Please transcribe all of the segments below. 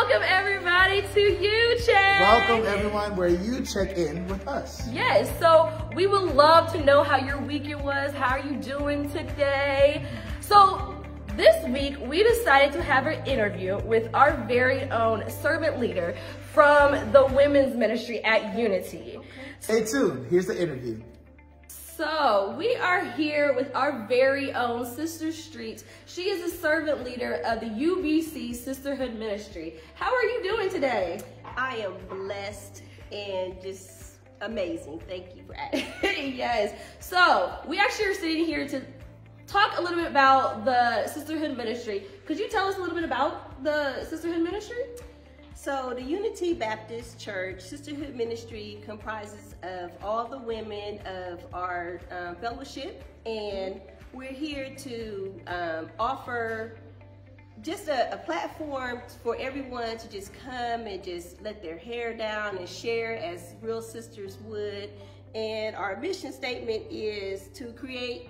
Welcome everybody to You Check. Welcome everyone where you check in with us. Yes, so we would love to know how your weekend was. How are you doing today? So this week we decided to have an interview with our very own servant leader from the women's ministry at Unity. Stay tuned, here's the interview. So we are here with our very own Sister Streets. She is a servant leader of the UBC Sisterhood Ministry. How are you doing today? I am blessed and just amazing. Thank you for asking. Yes. So we actually are sitting here to talk a little bit about the Sisterhood Ministry. Could you tell us a little bit about the Sisterhood Ministry? So the Unity Baptist Church Sisterhood Ministry comprises of all the women of our fellowship, and we're here to offer just a platform for everyone to just come and just let their hair down and share as real sisters would. And our mission statement is to create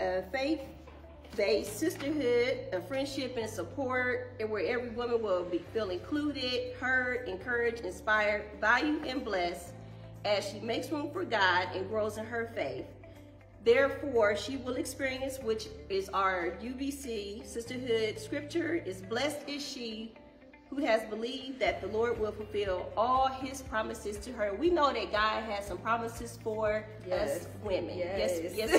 a faith-based sisterhood, a friendship and support, and where every woman will feel included, heard, encouraged, inspired, valued, and blessed as she makes room for God and grows in her faith. Therefore, she will experience, which is our UBC Sisterhood scripture, is blessed is she who has believed that the Lord will fulfill all his promises to her. We know that God has some promises for us women. Yes, he does.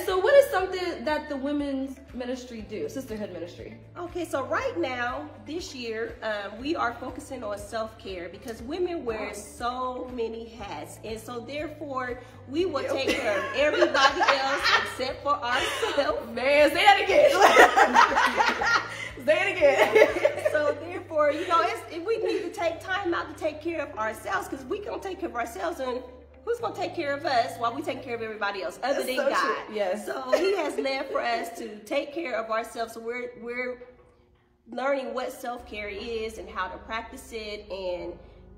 So what is something that the women's ministry do, Sisterhood Ministry? Okay, so right now, this year, we are focusing on self-care because women wear so many hats. And so therefore, we will take care of everybody else except for ourselves. Man, say that again. Say it again. So therefore, you know, we need to take time out to take care of ourselves, because we can take care of ourselves, and who's going to take care of us while we take care of everybody else other than God? True. Yes. So he has led for us to take care of ourselves. So we're learning what self-care is and how to practice it, and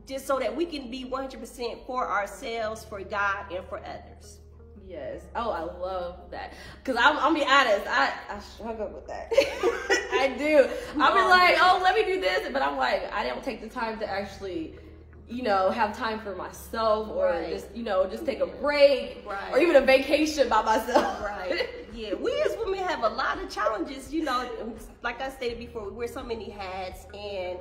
just so that we can be 100% for ourselves, for God, and for others. Yes. Oh, I love that. Because I'm be honest, I struggle with that. I do. I'll be like, oh, let me do this. But I'm like, I don't take the time to actually, you know, have time for myself, or just, you know, just take a break, or even a vacation by myself. Right. Yeah. We as women have a lot of challenges, you know, like I stated before, we wear so many hats, and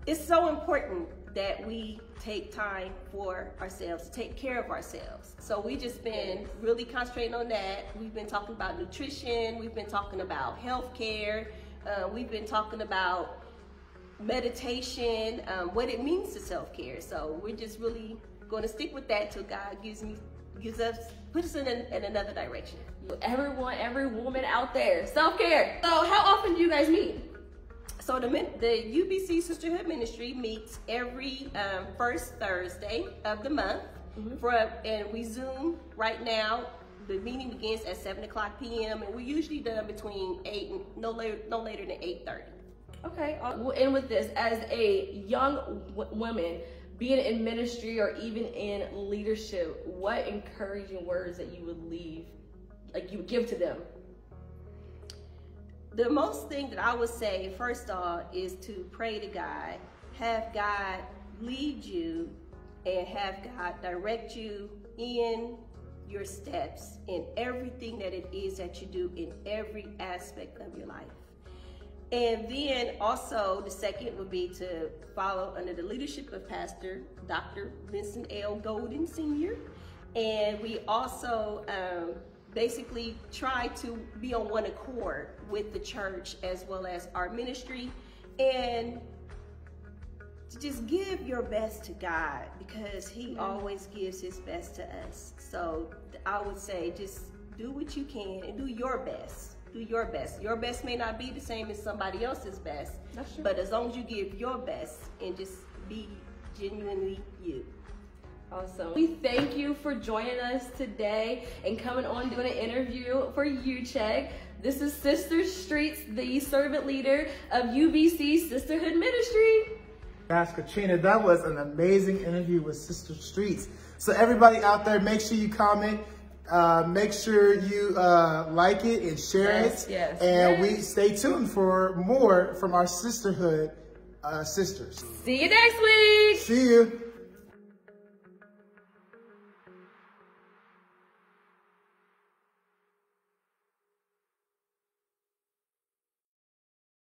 it's so important that we take time for ourselves, to take care of ourselves. So we just been really concentrating on that. We've been talking about nutrition. We've been talking about healthcare. We've been talking about meditation, what it means to self-care. So we're just really going to stick with that till God puts us in another direction. Every woman out there, self-care. So how often do you guys meet? So the UBC Sisterhood Ministry meets every first Thursday of the month, and we Zoom right now. The meeting begins at 7:00 p.m. and we're usually done between 8 and no later than 8:30. Okay, we'll end with this. As a young woman, being in ministry or even in leadership, what encouraging words that you would you would give to them? The most thing that I would say, first off, is to pray to God, have God lead you, and have God direct you in your steps in everything that it is that you do in every aspect of your life. And then also the second would be to follow under the leadership of Pastor Dr. Vincent L. Golden Sr. And we also basically try to be on one accord with the church as well as our ministry, and to just give your best to God, because he always gives his best to us. So I would say just do what you can and do your best. Do your best. Your best may not be the same as somebody else's best, but as long as you give your best and just be genuinely you. Awesome. We thank you for joining us today and coming on doing an interview for You Check. This is Sister Streets, the servant leader of UBC Sisterhood Ministry. Gosh, Katrina, that was an amazing interview with Sister Streets. So everybody out there, make sure you comment Make sure you like it and share it. Yes. And we stay tuned for more from our sisterhood sisters. See you next week. See you.